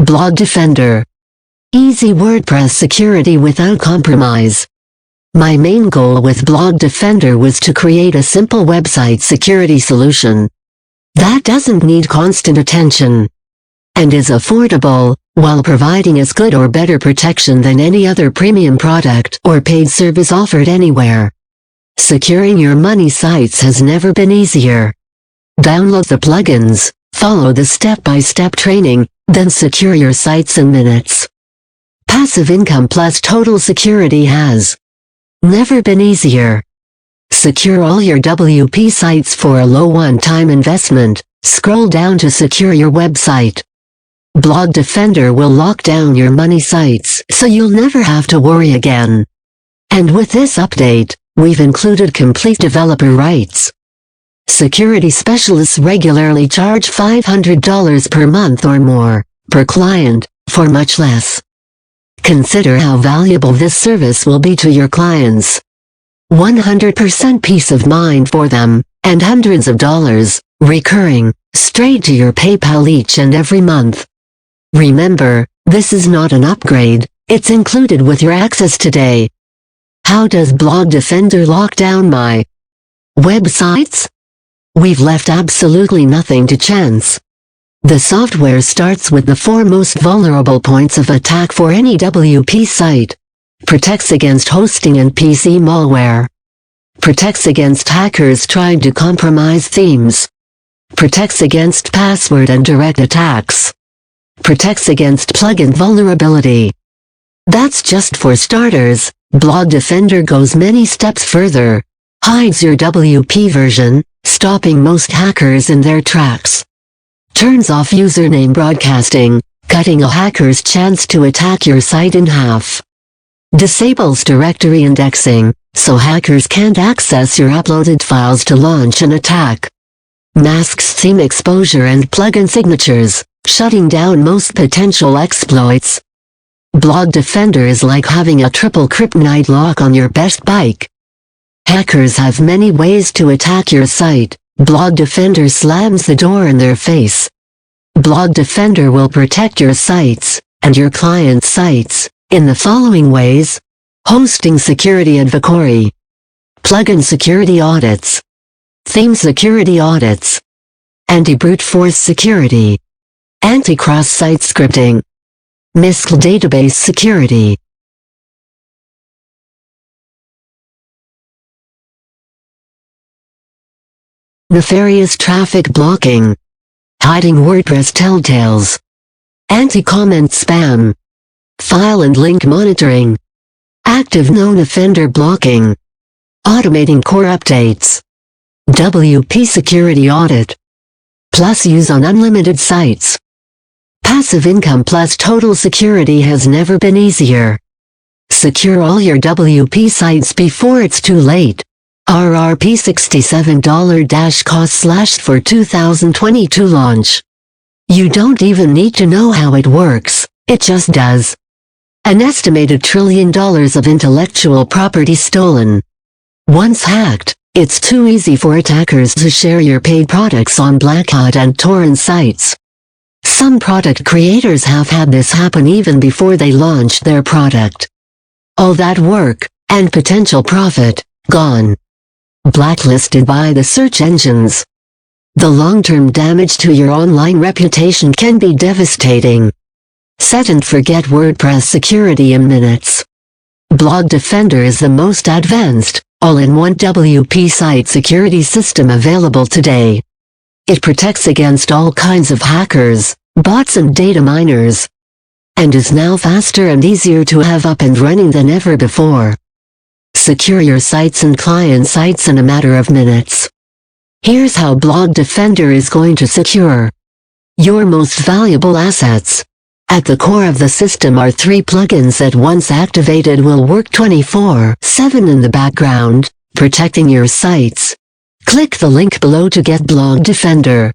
Blog Defender. Easy WordPress security without compromise. My main goal with Blog Defender was to create a simple website security solution that doesn't need constant attention and is affordable, while providing as good or better protection than any other premium product or paid service offered anywhere. Securing your money sites has never been easier. Download the plugins, follow the step-by-step training, then secure your sites in minutes. Passive income plus total security has never been easier. Secure all your WP sites for a low one-time investment. Scroll down to secure your website. Blog Defender will lock down your money sites so you'll never have to worry again. And with this update, we've included complete developer rights. Security specialists regularly charge $500 per month or more per client for much less. Consider how valuable this service will be to your clients. 100% peace of mind for them, and hundreds of dollars, recurring, straight to your PayPal each and every month. Remember, this is not an upgrade, it's included with your access today. How does Blog Defender lock down my websites? We've left absolutely nothing to chance. The software starts with the 4 most vulnerable points of attack for any WP site. Protects against hosting and PC malware. Protects against hackers trying to compromise themes. Protects against password and direct attacks. Protects against plugin vulnerability. That's just for starters. Blog Defender goes many steps further. Hides your WP version, stopping most hackers in their tracks. Turns off username broadcasting, cutting a hacker's chance to attack your site in half. Disables directory indexing, so hackers can't access your uploaded files to launch an attack. Masks theme exposure and plugin signatures, shutting down most potential exploits. Blog Defender is like having a triple kryptonite lock on your best bike. Hackers have many ways to attack your site. Blog Defender slams the door in their face. Blog Defender will protect your sites, and your clients' sites, in the following ways: hosting security advocacy, plugin security audits, theme security audits, anti-brute force security, anti-cross-site scripting, MISC database security. Nefarious traffic blocking, hiding WordPress telltales, anti-comment spam, file and link monitoring, active known offender blocking, automating core updates, WP security audit, plus use on unlimited sites. Passive income plus total security has never been easier. Secure all your WP sites before it's too late. RRP $67-cost slashed for 2022 launch. You don't even need to know how it works, it just does. An estimated $1 trillion of intellectual property stolen. Once hacked, it's too easy for attackers to share your paid products on Black Hat and torrent sites. Some product creators have had this happen even before they launched their product. All that work, and potential profit, gone. Blacklisted by the search engines. The long-term damage to your online reputation can be devastating. Set and forget WordPress security in minutes. Blog Defender is the most advanced, all-in-one WP site security system available today. It protects against all kinds of hackers, bots and data miners, and is now faster and easier to have up and running than ever before. Secure your sites and client sites in a matter of minutes. Here's how Blog Defender is going to secure your most valuable assets. At the core of the system are 3 plugins that once activated will work 24/7 in the background, protecting your sites. Click the link below to get Blog Defender.